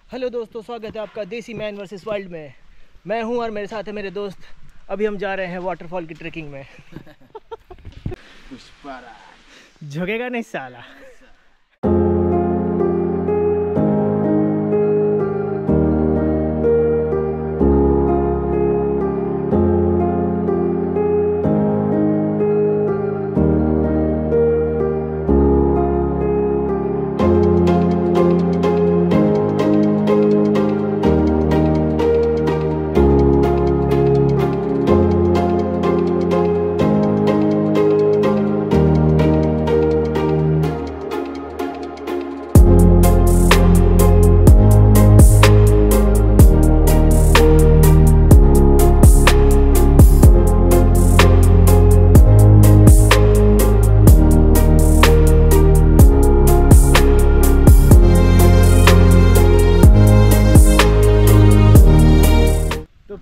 Hello दोस्तों, स्वागत है आपका देसी मैन वर्सेस वाइल्ड में। मैं हूं और मेरे साथ है मेरे दोस्त। अभी हम जा रहे हैं वाटरफॉल की ट्रेकिंग में। झुकेगा नहीं साला।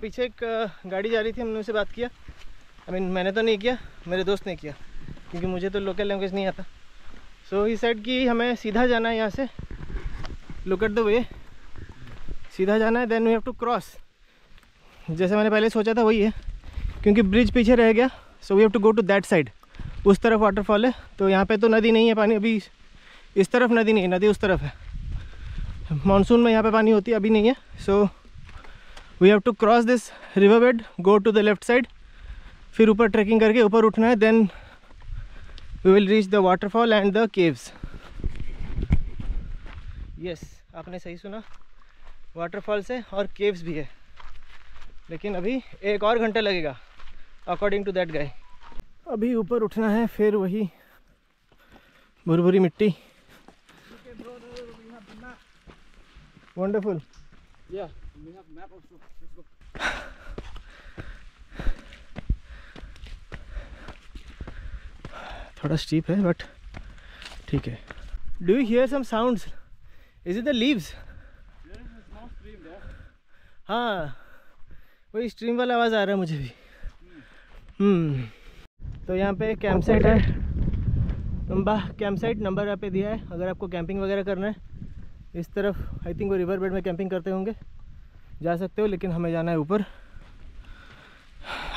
पीछे एक गाड़ी जा रही थी, हमने उनसे बात किया। मैंने तो नहीं किया, मेरे दोस्त ने किया, क्योंकि मुझे तो लोकल लैंग्वेज नहीं आता। सो ही सेड कि हमें सीधा जाना है यहाँ से। लुक एट द वे, सीधा जाना है, then we have to cross. जैसे मैंने पहले सोचा था वही है, क्योंकि ब्रिज पीछे रह गया। So we have to go to that side. उस तरफ वाटरफॉल है, तो यहाँ पे तो नदी नहीं है, पानी अभी इस तरफ नदी नहीं है, नदी उस तरफ है। मानसून में यहाँ पे पानी होती है, अभी नहीं है। So we have to cross this river bed, go to the left side, फिर ऊपर ट्रैकिंग करके ऊपर उठना है। Then we will reach the waterfall and the caves. Yes, आपने सही सुना, वाटरफॉल्स है और केव्स भी है, लेकिन अभी 1 और घंटा लगेगा अकॉर्डिंग टू दैट गाय। अभी ऊपर उठना है, फिर वही भुरभुरी मिट्टी। Wonderful. Yeah, we have map also. Let's go. थोड़ा स्टीप है बट ठीक है। Do you hear some sounds? Is it the leaves? There is a small stream there. हाँ, वही स्ट्रीम वाला आवाज़ आ रहा है मुझे भी। तो यहाँ पे कैंप साइट है, कैंप साइट नंबर यहाँ पे दिया है। अगर आपको कैंपिंग वगैरह करना है इस तरफ, आई थिंक वो रिवर बेड में कैंपिंग करते होंगे, जा सकते हो। लेकिन हमें जाना है ऊपर।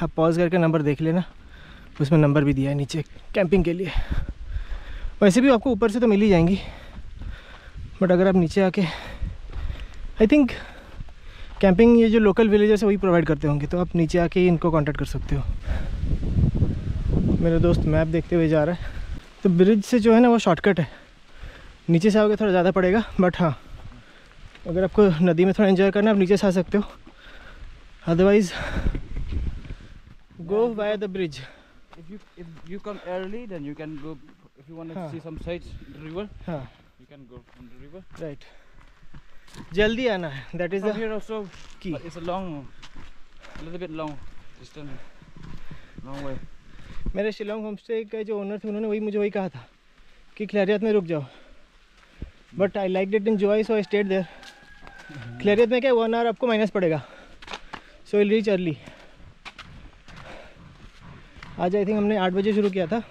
आप पॉज करके नंबर देख लेना, उसमें नंबर भी दिया है नीचे कैंपिंग के लिए। वैसे भी आपको ऊपर से तो मिल ही जाएंगी, बट अगर आप नीचे आके, आई थिंक कैंपिंग ये जो लोकल विलेजर्स है वही प्रोवाइड करते होंगे, तो आप नीचे आके इनको कांटेक्ट कर सकते हो। मेरा दोस्त मैप देखते हुए जा रहा है। तो ब्रिज से जो है ना वो शॉर्टकट है, नीचे से आओगे थोड़ा ज़्यादा पड़ेगा, बट हाँ अगर आपको नदी में थोड़ा एंजॉय करना है आप नीचे से आ सकते हो। Otherwise go via the bridge. If you come early, then you can go. If you want to see some sights in the river, हाँ, you can go on the river. Right. जल्दी आना है, that is From the here also, key. but it's a little bit long distance, long way. मेरे Shillong homestay के जो owner थे उन्होंने मुझे वही कहा था कि खैरियत में रुक जाओ, but I like it in जोई, सो आई स्टेड देयर। खैरियत में क्या 1 आवर आपको माइनस पड़ेगा, सो विल रीच अर्ली। आज आई थिंक हमने 8 बजे शुरू किया था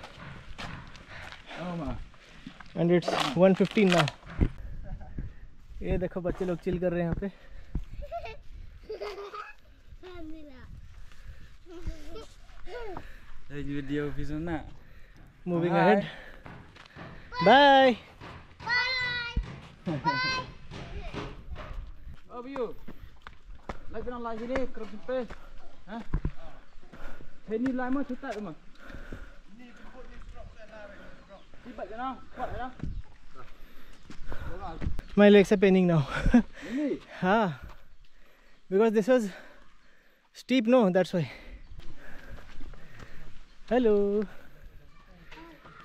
एंड इट्स 1:15 नाउ। ये देखो बच्चे लोग चिल कर रहे हैं यहाँ पे। Video video na. Moving ahead. Bye. Oh view. Lại bên lại gì đi, cầm chụp hả? Thế ni lại mới thích tại mà. Đi bệnh nào? Quậy nào? My legs are paining now. Really? हाँ, because this was steep, no, that's why. Hello.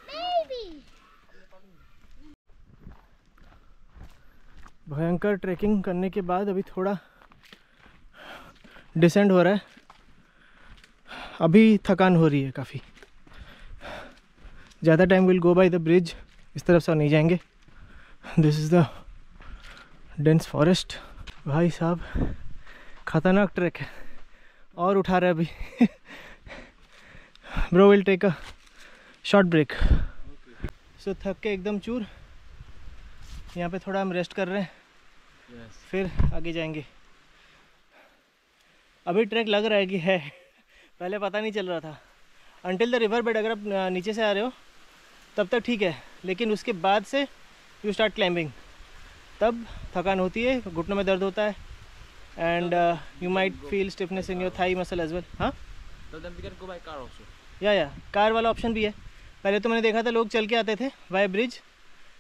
Baby. भयंकर trekking करने के बाद अभी थोड़ा descend हो रहा है। अभी थकान हो रही है काफ़ी। ज़्यादा time will go by the bridge. इस तरफ से नहीं जाएंगे। This is the dense forest. भाई साहब खतरनाक ट्रैक है और उठा रहा है अभी। Bro will take a short break. So थक के एकदम चूर। यहाँ पे थोड़ा हम रेस्ट कर रहे हैं फिर आगे जाएंगे। अभी ट्रैक लग रहा है कि है, पहले पता नहीं चल रहा था। अंटिल द रिवर बेड, अगर आप नीचे से आ रहे हो तब तक ठीक है, लेकिन उसके बाद से यू स्टार्ट क्लाइंबिंग, तब थकान होती है, घुटनों में दर्द होता है, and you might feel stiffness in your thigh muscle as well. हाँ, या कार वाला ऑप्शन भी है। पहले तो मैंने देखा था लोग चल के आते थे वाया ब्रिज,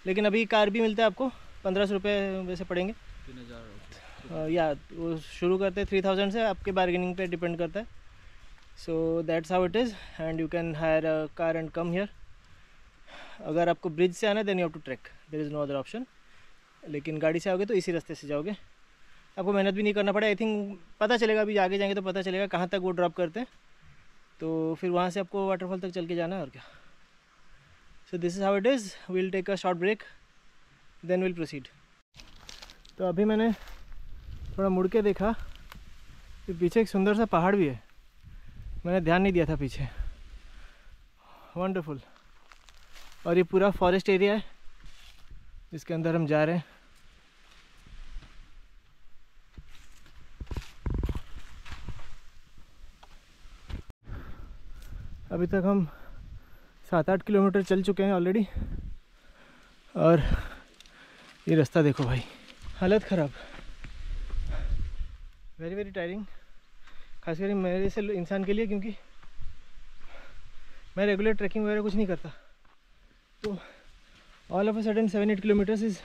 लेकिन अभी कार भी मिलता है आपको। 1500 रुपये वैसे पड़ेंगे, 3000 या वो शुरू करते हैं 3000 से, आपके बार्गेनिंग पे डिपेंड करता है। So that's how it is, and you can hire a car and come here. अगर आपको ब्रिज से आना है then you have to trek, there is no other option. लेकिन गाड़ी से आओगे तो इसी रास्ते से जाओगे, आपको मेहनत भी नहीं करना पड़े। आई थिंक पता चलेगा, अभी आगे जाएंगे तो पता चलेगा कहाँ तक वो ड्रॉप करते हैं, तो फिर वहाँ से आपको वाटरफॉल तक चल के जाना है, और क्या। So this is how it is, we'll take a short break then will proceed. तो अभी मैंने थोड़ा मुड़ के देखा कि पीछे एक सुंदर सा पहाड़ भी है, मैंने ध्यान नहीं दिया था पीछे। वंडरफुल। और ये पूरा फॉरेस्ट एरिया है जिसके अंदर हम जा रहे हैं। अभी तक हम 7-8 किलोमीटर चल चुके हैं ऑलरेडी, और ये रास्ता देखो भाई, हालत ख़राब, वेरी वेरी टायरिंग, खासकर मेरे से इंसान के लिए, क्योंकि मैं रेगुलर ट्रैकिंग वगैरह कुछ नहीं करता। तो all of a sudden 7-8 kilometres is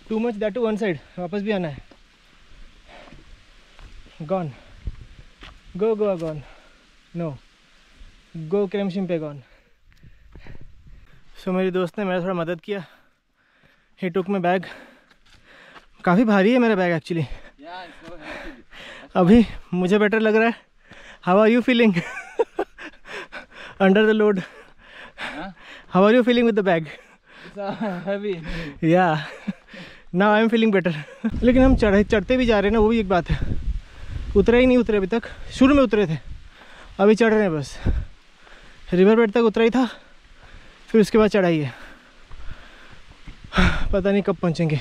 too much, that too one side, वापस भी आना है। Gone, go Goa gone, no go क्रेमशिम पे गॉन। सो मेरी दोस्त ने मेरा थोड़ा मदद किया, ही टुक माय बैग। काफ़ी भारी है मेरा बैग एक्चुअली। अभी मुझे बेटर लग रहा है। How are you feeling under the load? How are you feeling with the bag? heavy. Yeah now I am feeling better. लेकिन हम चढ़ते भी जा रहे हैं ना, वो भी एक बात है। उतरे ही नहीं उतरे अभी तक, शुरू में उतरे थे, अभी चढ़ रहे हैं बस। रिवर बेड तक उतरा ही था, फिर उसके बाद चढ़ाई है, पता नहीं कब पहुंचेंगे।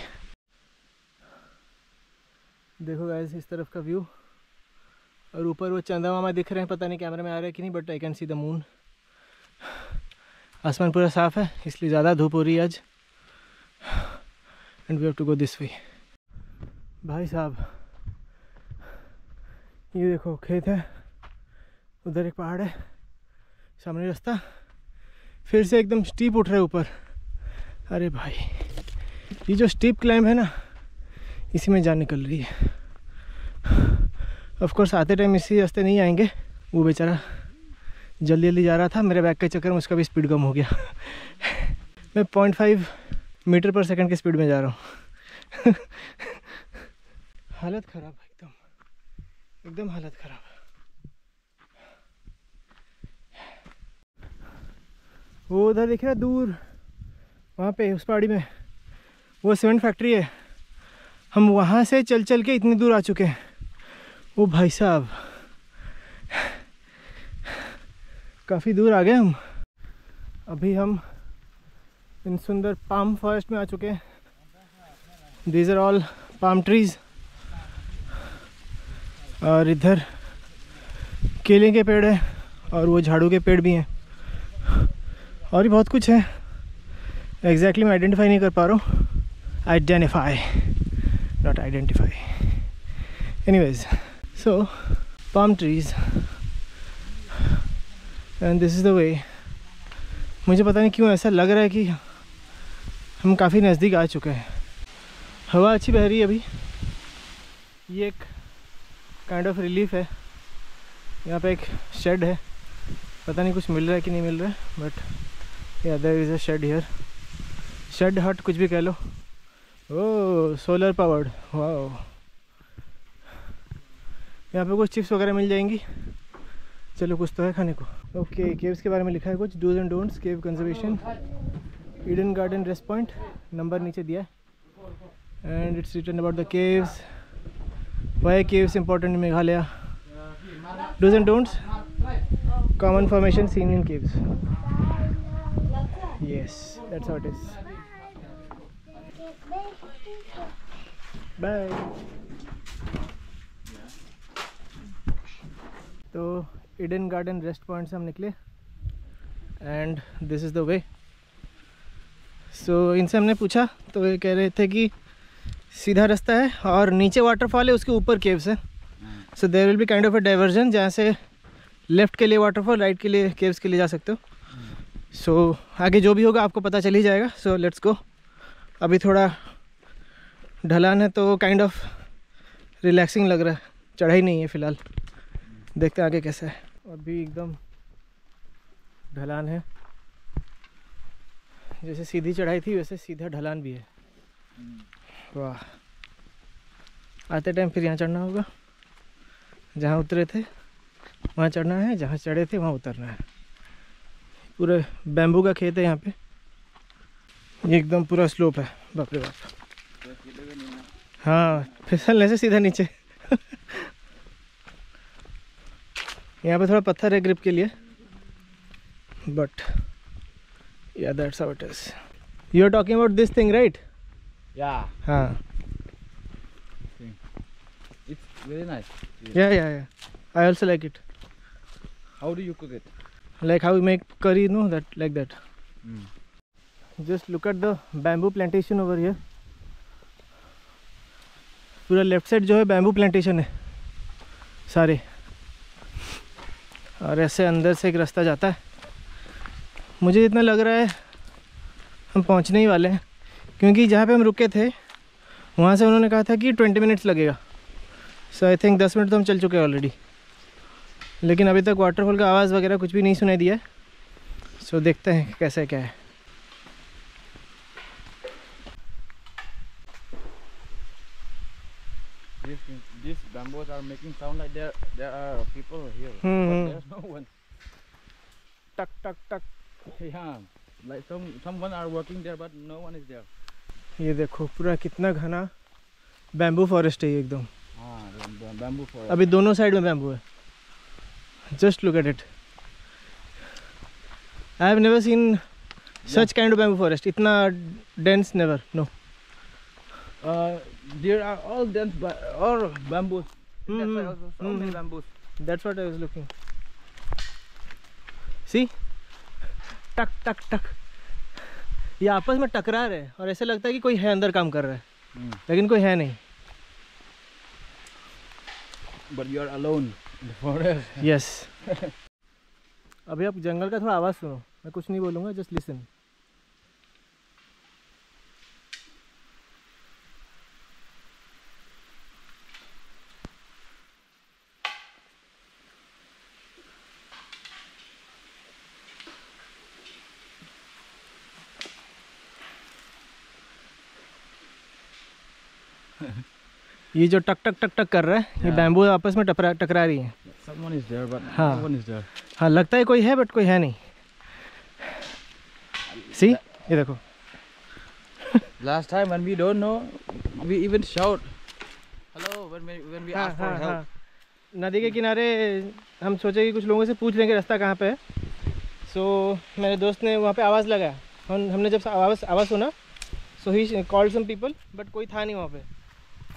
देखो गाइस इस तरफ का व्यू, और ऊपर वो चंदा मामा दिख रहे हैं, पता नहीं कैमरे में आ रहा है कि नहीं, but I can see the moon. आसमान पूरा साफ़ है, इसलिए ज़्यादा धूप हो रही है आज। And we have to go this way. भाई साहब ये देखो खेत है, उधर एक पहाड़ है, सामने रास्ता, फिर से एकदम स्टीप उठ रहा है ऊपर। अरे भाई ये जो स्टीप क्लाइंब है ना, इसी में जान निकल रही है। ऑफ कोर्स आते टाइम इसी रास्ते नहीं आएंगे, वो बेचारा जल्दी जल्दी जा रहा था, मेरे बैग के चक्कर में उसका भी स्पीड कम हो गया। मैं 0.5 मीटर पर सेकंड की स्पीड में जा रहा हूँ। हालत ख़राब एकदम, एकदम हालत ख़राब। वो उधर दिख रहा है दूर, वहाँ पे उस पहाड़ी में वो सीमेंट फैक्ट्री है। हम वहाँ से चल चल के इतनी दूर आ चुके हैं। ओ भाई साहब काफ़ी दूर आ गए हम। अभी हम इन सुंदर पाम फॉरेस्ट में आ चुके हैं। These are all palm trees, और इधर केले के पेड़ है, और वो झाड़ू के पेड़ भी हैं, और भी बहुत कुछ है। एग्जैक्टली मैं आइडेंटिफाई नहीं कर पा रहा हूँ। Identify not identify. Anyways, so palm trees and this is the वे। मुझे पता नहीं क्यों ऐसा लग रहा है कि हम काफ़ी नज़दीक आ चुके हैं। हवा अच्छी बह रही है अभी, ये एक काइंड ऑफ रिलीफ है। यहाँ पे एक शेड है, पता नहीं कुछ मिल रहा है कि नहीं मिल रहा है, but yeah there is a shade here, shade hut कुछ भी कह लो। Oh solar powered, wow. यहाँ पे कुछ चिप्स वगैरह मिल जाएंगी, चलो कुछ तो है खाने को। ओके केव्स के बारे में लिखा है कुछ, do's and don'ts, cave conservation, Eden Garden Rest Point, number नीचे दिया है, and it's written about the caves, why caves important in Meghalaya, do's and don'ts, common formation seen in caves. Yes, that's how it is. Bye. तो Eden Garden Rest Point से हम निकले and this is the way. So इनसे हमने पूछा तो ये कह रहे थे कि सीधा रास्ता है और नीचे वाटरफॉल है, उसके ऊपर केव्स है। So there will be kind of a diversion जहाँ से लेफ़्ट के लिए वाटरफॉल, राइट के लिए केव्स के लिए जा सकते हो। सो आगे जो भी होगा आपको पता चल ही जाएगा। So let's go. अभी थोड़ा ढलान है तो काइंड ऑफ रिलैक्सिंग लग रहा है, चढ़ाई नहीं है फ़िलहाल, देखते हैं आगे कैसा है। अभी एकदम ढलान है, जैसे सीधी चढ़ाई थी वैसे सीधा ढलान भी है। वाह, आते टाइम फिर यहाँ चढ़ना होगा, जहाँ उतरे थे वहाँ चढ़ना है, जहाँ चढ़े थे वहाँ उतरना है। पूरे बैम्बू का खेत है यहाँ पे, ये एकदम पूरा स्लोप है। बाप रे बाप, हाँ फिसलने से सीधा नीचे। यहाँ पे थोड़ा पत्थर है ग्रिप के लिए, but yeah that's how it is. You are talking about this thing right? Yeah. हाँ, It's very nice. yeah. I also like it. How do you cook it? Like how we make curry, no? That like that. Mm. Just look at the bamboo plantation over here. पूरा left side जो है bamboo plantation है सारे, और ऐसे अंदर से एक रास्ता जाता है। मुझे इतना लग रहा है हम पहुंचने ही वाले हैं, क्योंकि जहाँ पे हम रुके थे वहाँ से उन्होंने कहा था कि 20 मिनट्स लगेगा। सो आई थिंक 10 मिनट तो हम चल चुके हैं ऑलरेडी, लेकिन अभी तक वाटरफॉल का आवाज़ वगैरह कुछ भी नहीं सुनाई दिया है। सो देखते हैं कैसा क्या है। These bamboos are making sound like there are people here. But there's no one. टक टक टक। Yeah, like someone are working there, but no one is there. ये देखो पूरा कितना घना बैम्बू फॉरेस्ट है ये एकदम। हाँ, bamboo forest. अभी दोनों साइड में बैम्बू है। Just look at it. I have never seen such kind of bamboo forest, इतना dense never, no. There are all dense all bamboos. That's why also so many bamboos. That's what I was looking. See? टक टक टक, ये आपस में टकरा रहे हैं और ऐसे लगता है कि कोई है अंदर काम कर रहा है, लेकिन कोई है नहीं। But you are alone in the forest. Yes. अभी आप जंगल का थोड़ा आवाज़ सुनो, मैं कुछ नहीं बोलूँगा, जस्ट लिसन। ये जो टक टक टक टक कर रहा है, ये बैम्बू आपस में टकरा रही है। Someone is there, but हाँ, no one is there. हाँ लगता है कोई है बट कोई है नहीं। सी, ये देखो। Last time when we don't know, we even shout hello when we ask for help. नदी के किनारे हम सोचे कि कुछ लोगों से पूछ लेंगे रास्ता कहाँ पे है। सो मेरे दोस्त ने वहाँ पे आवाज़ लगाया, हमने जब आवाज़ सुना, so he called some people, but कोई था नहीं वहाँ पे।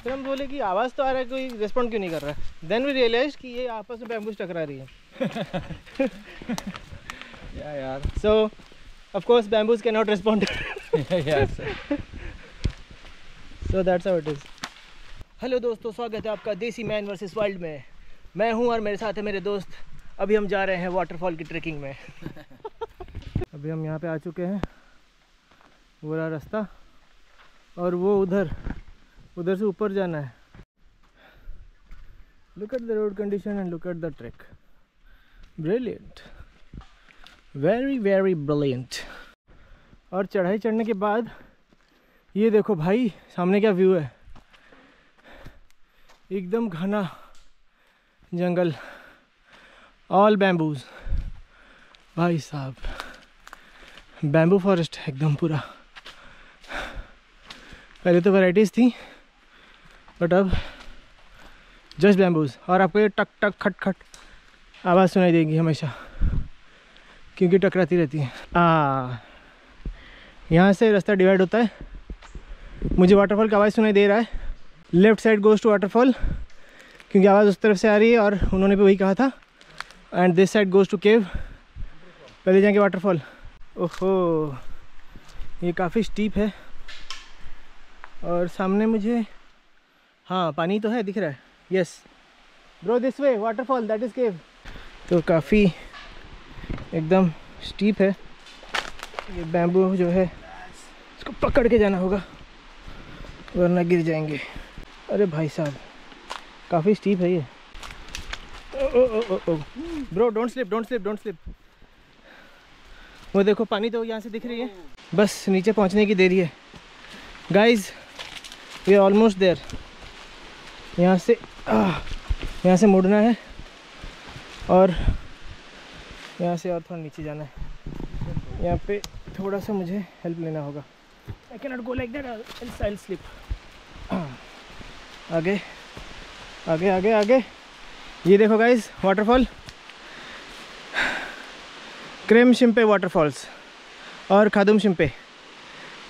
फिर हम बोले कि आवाज़ तो आ रहा है, कोई रिस्पॉन्ड क्यों नहीं कर रहा है। देन वी रियलाइज कि ये आपस में बैम्बूस टकरा रही है। Yeah, यार। सो of course bamboos can not respond. Yes. So that's how it is. Hello दोस्तों, स्वागत है आपका देसी मैन वर्सेस वाइल्ड में। मैं हूं और मेरे साथ है मेरे दोस्त। अभी हम जा रहे हैं वाटरफॉल की ट्रैकिंग में। अभी हम यहाँ पे आ चुके हैं, वो रहा रास्ता, और वो उधर से ऊपर जाना है। Look at the road condition and look at the track. Brilliant, very very brilliant. और चढ़ाई चढ़ने के बाद ये देखो भाई सामने क्या व्यू है, एकदम घना जंगल, ऑल बैम्बूज। भाई साहब बैम्बू फॉरेस्ट है एकदम पूरा। पहले तो वैराइटीज़ थी, बट अब जस्ट बैम्बूज। और आपको ये टक टक खट खट आवाज़ सुनाई देगी हमेशा, क्योंकि टकराती रहती है। यहाँ से रास्ता डिवाइड होता है। मुझे वाटरफॉल का आवाज़ सुनाई दे रहा है, left side goes to waterfall, क्योंकि आवाज़ उस तरफ से आ रही है और उन्होंने भी वही कहा था। And this side goes to cave, पहले जाएंगे वाटरफॉल। ओहो, ये काफ़ी स्टीप है और सामने मुझे, हाँ पानी तो है, दिख रहा है। Yes bro, this way waterfall, that is cave. तो काफ़ी एकदम स्टीप है। ये बैम्बू जो है इसको पकड़ के जाना होगा वरना गिर जाएंगे। अरे भाई साहब, काफ़ी स्टीप है ये। Oh bro, don't slip, don't slip, don't slip. वो देखो पानी तो यहाँ से दिख रही है, बस नीचे पहुँचने की देरी है guys. We are almost there. यहाँ से मुड़ना है और यहाँ से और थोड़ा नीचे जाना है। यहाँ पे थोड़ा सा मुझे हेल्प लेना होगा। I can not go like that, I will slip. आगे आगे आगे आगे, ये देखो guys waterfall, Krem Shimpe waterfalls और Khadum Shimpe.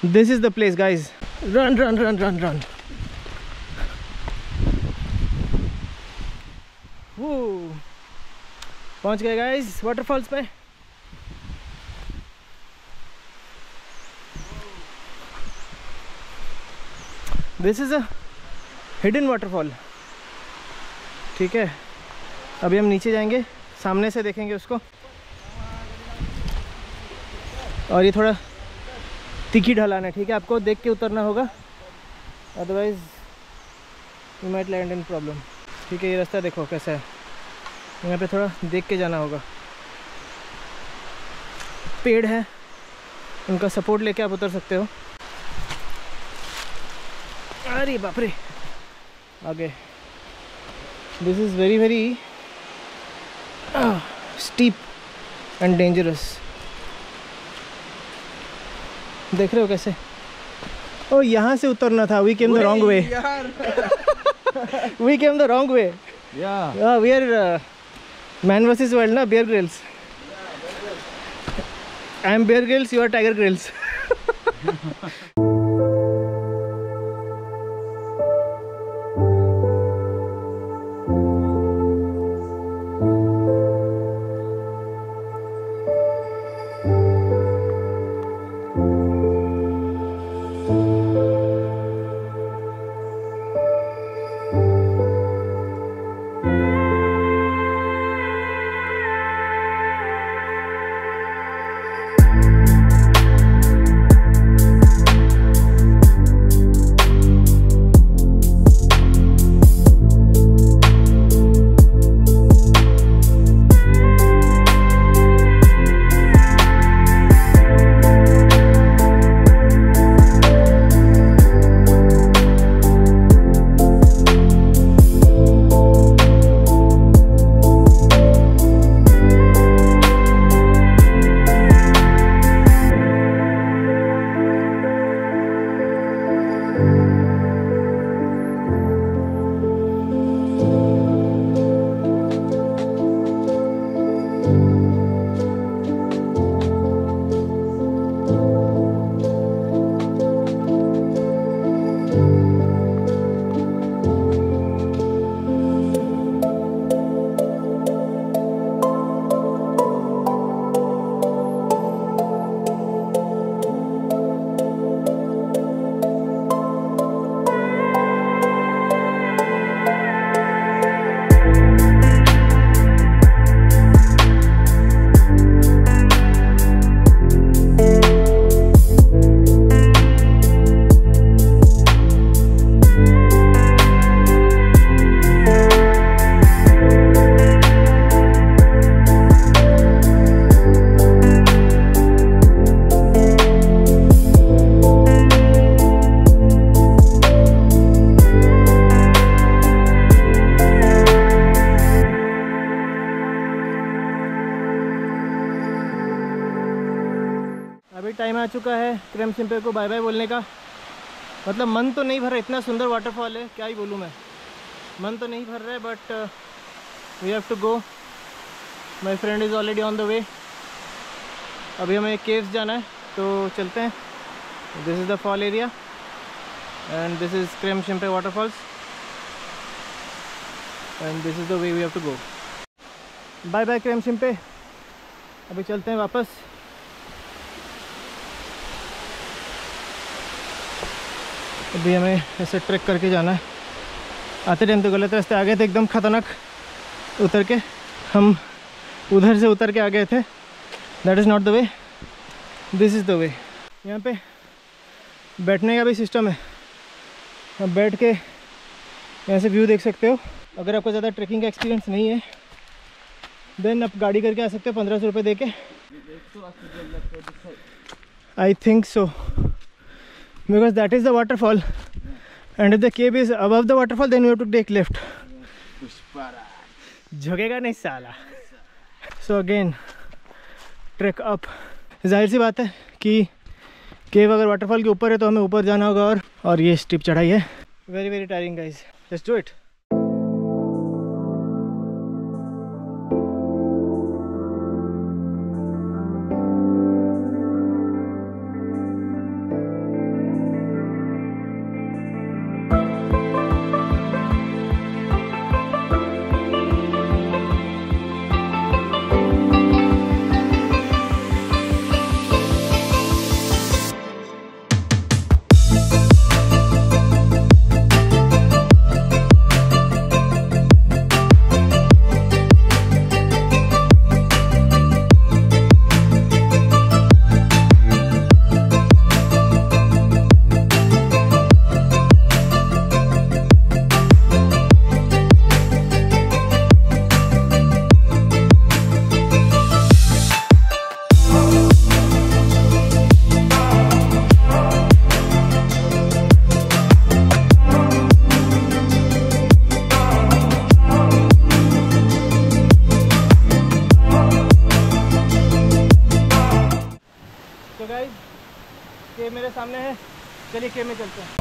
This is the place guys. Run run run run run. पहुंच गए गाइज वाटरफॉल्स पे। This is a hidden waterfall, ठीक है। अभी हम नीचे जाएंगे, सामने से देखेंगे उसको। और ये थोड़ा तीखी ढलान है, ठीक है, आपको देख के उतरना होगा, otherwise you might land in problem. ठीक है, ये रास्ता देखो कैसा है, यहाँ पे थोड़ा देख के जाना होगा। पेड़ है, उनका सपोर्ट लेके आप उतर सकते हो। अरे बाप रे, आगे। This is very very steep and dangerous. देख रहे हो कैसे? ओ, यहाँ से उतरना था। We came the wrong way. We came the wrong way. We are man versus world ना, Bear Grylls. I am Bear Grylls, you are tiger Grylls. अभी टाइम आ चुका है क्रेम शिम्पे को बाय बाय बोलने का। मतलब मन तो नहीं भर रहा, इतना सुंदर वाटरफॉल है, क्या ही बोलूँ मैं। मन तो नहीं भर रहा है, but we have to go. My friend is already on the way. अभी हमें केव्स जाना है, तो चलते हैं। This is the fall area and this is Krem Shimpe waterfalls. And this is the way we have to go. Bye bye Kremshimpe, अभी चलते हैं वापस। अभी हमें ऐसे ट्रैक करके जाना है। आते टाइम तो गलत रास्ते आ गए थे, एकदम खतरनाक उतर के, हम उधर से उतर के आ गए थे। That is not the way, this is the वे। यहाँ पे बैठने का भी सिस्टम है, आप बैठ के यहाँ से व्यू देख सकते हो। अगर आपको ज़्यादा ट्रैकिंग का एक्सपीरियंस नहीं है देन आप गाड़ी करके आ सकते हो 1500 रुपये दे के। I think so, because that is the waterfall and if the cave is above the waterfall then you have to take left. झुकेगा नहीं साला। So again trek up. जाहिर सी बात है कि केव अगर वाटरफॉल के ऊपर है तो हमें ऊपर जाना होगा, और ये स्टीप चढ़ाई है। Very very tiring guys, let's do it. Cave मेरे सामने है, चलिए केव में चलते हैं।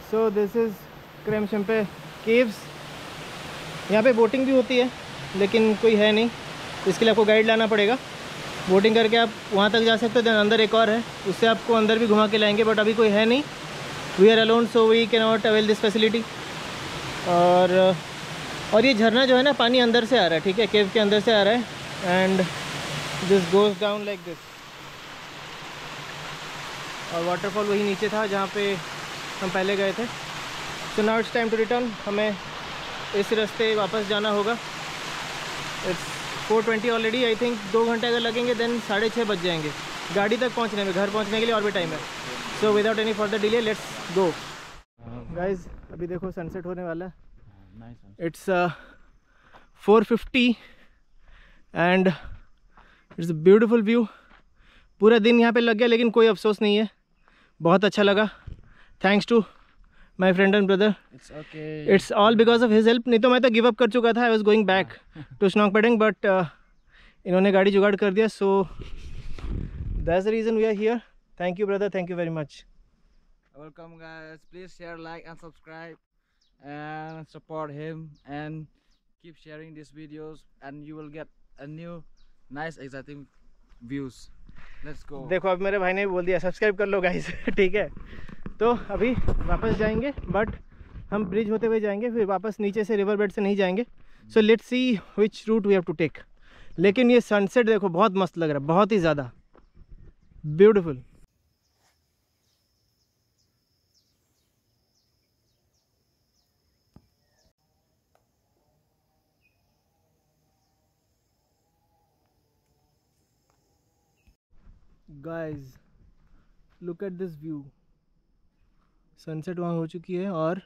So this is Kremshimpe caves. यहाँ पे बोटिंग भी होती है लेकिन कोई है नहीं, इसके लिए आपको गाइड लाना पड़ेगा। बोटिंग करके आप वहाँ तक जा सकते हो। देन अंदर एक और है, उससे आपको अंदर भी घुमा के लाएंगे, बट अभी कोई है नहीं। We are alone so we can not avail this facility. और ये झरना जो है ना, पानी अंदर से आ रहा है, ठीक है, केव के अंदर से आ रहा है and this goes down like this. और वाटरफॉल वही नीचे था जहाँ पे हम पहले गए थे। So now it's time to return. हमें इस रास्ते वापस जाना होगा। It's 4:20 already. आई थिंक 2 घंटे अगर लगेंगे देन 6:30 बज जाएंगे गाड़ी तक पहुंचने में। घर पहुंचने के लिए और भी टाइम है। So without any further delay let's go. Guys अभी देखो सनसेट होने वाला है। It's 4:50 and it's a beautiful view. पूरा दिन यहाँ पे लग गया लेकिन कोई अफसोस नहीं है, बहुत अच्छा लगा। Thanks to my friend and brother. It's all because of his help. नहीं तो मैं तो गिव अप कर चुका था। I was going back to स्नॉकपेडिंग बट इन्होंने गाड़ी जुगाड़ कर दिया। So that's the reason we are here. Thank you brother, thank you very much. Welcome guys, please share, like and subscribe and support him and keep sharing these videos and you will get a new nice exciting views. Let's go. देखो अब मेरे भाई ने भी बोल दिया subscribe कर लो guys. ठीक है, तो अभी वापस जाएंगे बट हम ब्रिज होते हुए जाएंगे, फिर वापस नीचे से रिवर बेड से नहीं जाएंगे। So let's see which route we have to take. लेकिन ये सनसेट देखो बहुत मस्त लग रहा है, बहुत ही ज़्यादा beautiful. Guys look at this view. Sunset वहाँ हो चुकी है और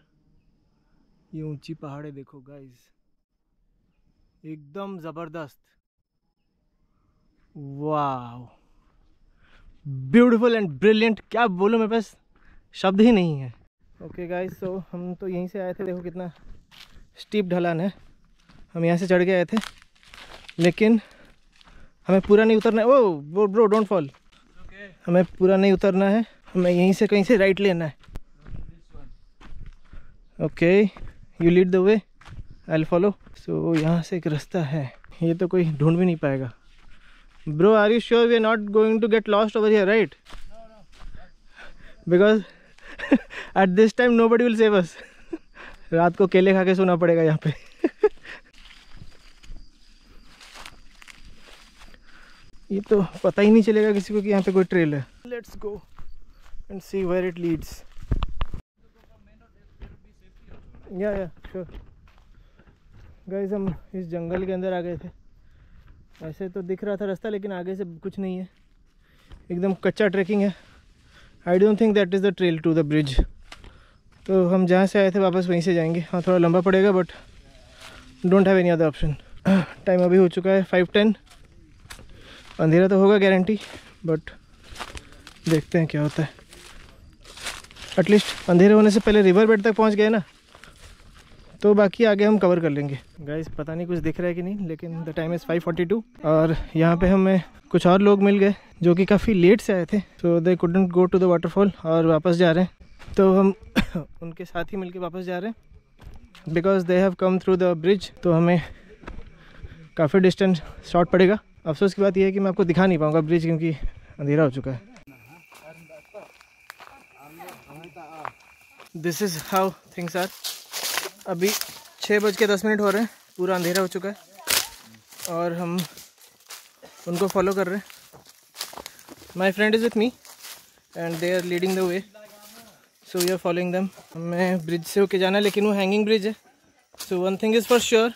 ये ऊंची पहाड़ें देखो गाइस। एकदम ज़बरदस्त। वाह, ब्यूटीफुल एंड ब्रिलियंट, क्या बोलूँ, मेरे पास शब्द ही नहीं है। ओके गाइस, सो हम तो यहीं से आए थे, देखो कितना स्टीप ढलान है। हम यहाँ से चढ़ के आए थे, लेकिन हमें पूरा नहीं उतरना है। ओ ब्रो डोंट फॉल। हमें पूरा नहीं उतरना है, हमें यहीं से कहीं से राइट लेना है। Okay, you lead the way, I will follow. So यहाँ से एक रास्ता है, ये तो कोई ढूंढ भी नहीं पाएगा। Bro are you sure we are not going to get lost over here, right? Because at this time nobody will save us. रात को केले खा के सोना पड़ेगा यहाँ पे। ये तो पता ही नहीं चलेगा किसी को कि यहाँ पे कोई ट्रेल है। Let's go and see where it leads. Yeah sure guys, हम इस जंगल के अंदर आ गए थे। ऐसे तो दिख रहा था रास्ता, लेकिन आगे से कुछ नहीं है, एकदम कच्चा ट्रैकिंग है। I don't think that is the trail to the bridge. तो हम जहाँ से आए थे वापस वहीं से जाएंगे। हाँ, थोड़ा लंबा पड़ेगा, but don't have any other option. Time अभी हो चुका है 5:10। अंधेरा तो होगा गारंटी, बट देखते हैं क्या होता है। एटलीस्ट अंधेरे होने से पहले रिवर बेड तक पहुंच गए ना, तो बाकी आगे हम कवर कर लेंगे। गाइस पता नहीं कुछ दिख रहा है कि नहीं, लेकिन द टाइम इज़ 5:42 और यहाँ पे हमें कुछ और लोग मिल गए जो कि काफ़ी लेट से आए थे। So they couldn't go to the waterfall और वापस जा रहे हैं। तो हम उनके साथ ही मिलके वापस जा रहे हैं, because they have come through the bridge. तो हमें काफ़ी डिस्टेंस शॉर्ट पड़ेगा। अफसोस की बात यह है कि मैं आपको दिखा नहीं पाऊँगा ब्रिज, क्योंकि अंधेरा हो चुका है। This is how things are. अभी 6:10 हो रहे हैं, पूरा अंधेरा हो चुका है और हम उनको फॉलो कर रहे हैं। My friend is with me and they are leading the way, so we are following them. हमें ब्रिज से होके जाना है, लेकिन वो हैंगिंग ब्रिज है। So one thing is for sure,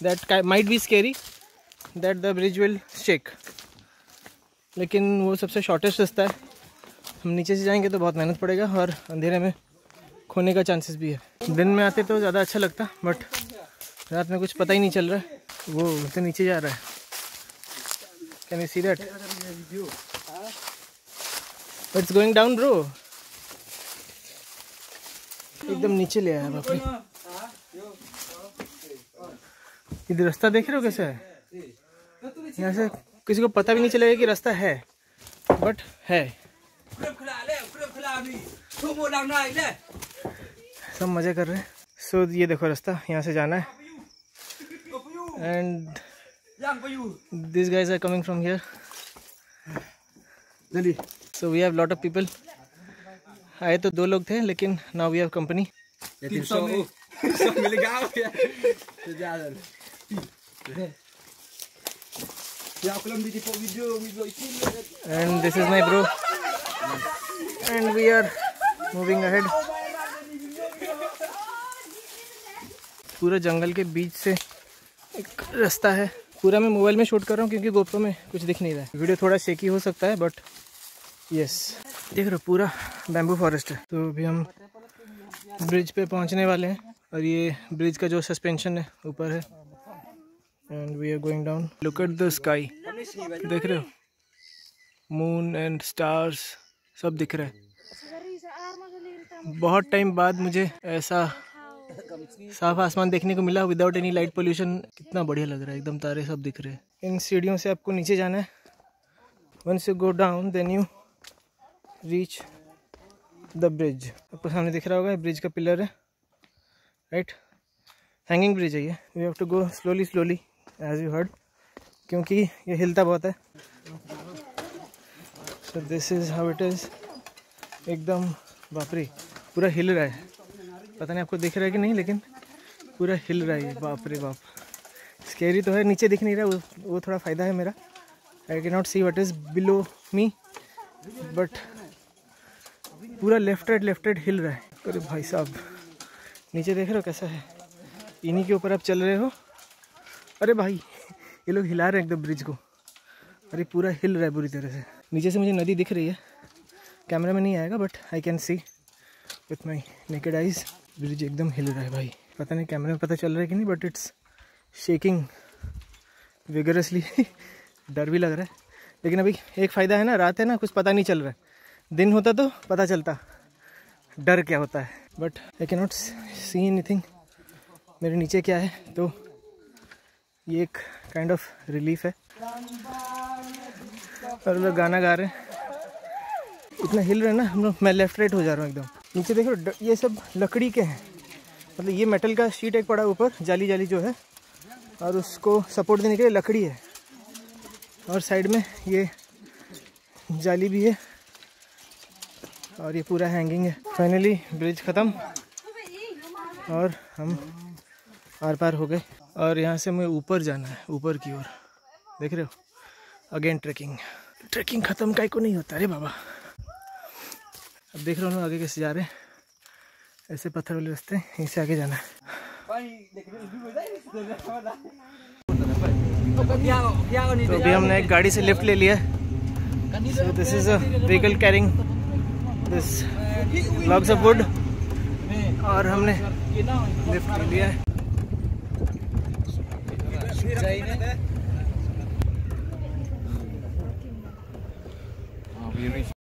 that might be scary, that the bridge will shake, लेकिन वो सबसे शॉर्टेस्ट रास्ता है। हम नीचे से जाएंगे तो बहुत मेहनत पड़ेगा और अंधेरे में खोने का चांसेस भी है। दिन में आते तो ज़्यादा अच्छा लगता, बट रात में कुछ पता ही नहीं चल रहा है। वो तो नीचे जा रहा है, can you see that? It's going down bro, एकदम नीचे ले आया। बाप रे, इधर रास्ता देख रहे हो कैसा है? यहाँ से किसी को पता भी नहीं चलेगा कि रास्ता है, बट है। सब मजे कर रहे हैं। सो ये देखो रास्ता, यहाँ से जाना है and this guys are coming from here. So we have lot of people. आए तो 2 लोग थे, लेकिन now we have company. And this is my bro and we are moving ahead. पूरा जंगल के बीच से एक रास्ता है। पूरा मैं मोबाइल में शूट कर रहा हूँ क्योंकि गोप्रो में कुछ दिख नहीं रहा है। वीडियो थोड़ा शेकी हो सकता है, बट यस, देख रहे हो पूरा बैम्बू फॉरेस्ट है। तो अभी हम ब्रिज पे पहुँचने वाले हैं और ये ब्रिज का जो सस्पेंशन है ऊपर है and we are going down. Look at the sky, देख रहे हो, मून एंड स्टार्स सब दिख रहा है। बहुत टाइम बाद मुझे ऐसा साफ आसमान देखने को मिला विदाउट एनी लाइट पोल्यूशन। कितना बढ़िया लग रहा है, एकदम तारे सब दिख रहे हैं। इन सीढ़ियों से आपको नीचे जाना है। Once you go down then you reach the bridge. आपको सामने दिख रहा होगा, ब्रिज का पिलर है, राइट? हैंगिंग ब्रिज है ये। We have to go slowly slowly as you heard, क्योंकि ये हिलता बहुत है। So this is how it is. एकदम बापरे, पूरा हिल रहा है। पता नहीं आपको दिख रहा है कि नहीं, लेकिन पूरा हिल रहा है। बाप रे बाप, स्केरी तो है। नीचे दिख नहीं रहा, वो थोड़ा फ़ायदा है मेरा। आई can not see what is below me, but पूरा लेफ्ट राइट हिल रहा है। अरे भाई साहब, नीचे देख रहे हो कैसा है? इन्हीं के ऊपर आप चल रहे हो। अरे भाई, ये लोग हिला रहे हैं एकदम ब्रिज को। अरे पूरा हिल रहा है बुरी तरह से। नीचे से मुझे नदी दिख रही है, कैमरा में नहीं आएगा, but I can see with my naked eyes. Bridge एकदम हिल रहा है भाई। पता नहीं कैमरे में पता चल रहा है कि नहीं, बट इट्स शेकिंग विगरसली डर भी लग रहा है, लेकिन अभी एक फ़ायदा है ना, रात है ना, कुछ पता नहीं चल रहा है। दिन होता तो पता चलता डर क्या होता है, but I can not see anything मेरे नीचे क्या है, तो ये एक काइंड ऑफ रिलीफ है। और लोग गाना गा रहे हैं, इतना हिल रहे हैं ना हम लोग, मैं लेफ्ट राइट हो जा रहा हूँ एकदम। नीचे देखो ये सब लकड़ी के हैं, मतलब ये मेटल का शीट एक पड़ा ऊपर, जाली जाली जो है, और उसको सपोर्ट देने के लिए लकड़ी है, और साइड में ये जाली भी है, और ये पूरा हैंगिंग है। फाइनली ब्रिज ख़त्म और हम आर पार हो गए, और यहाँ से हमें ऊपर जाना है, ऊपर की ओर। देख रहे हो, अगेन ट्रैकिंग ख़त्म काहे को नहीं होता रे बाबा। अब देख रहे हो ना आगे कैसे जा रहे हैं, ऐसे पत्थर वाले रास्ते, यहीं से आगे जाना है। तो अभी हमने एक गाड़ी से लिफ्ट ले लिया। सो this is a vehicle carrying this logs of would, और हमने लिफ्ट ले लिया है। We reached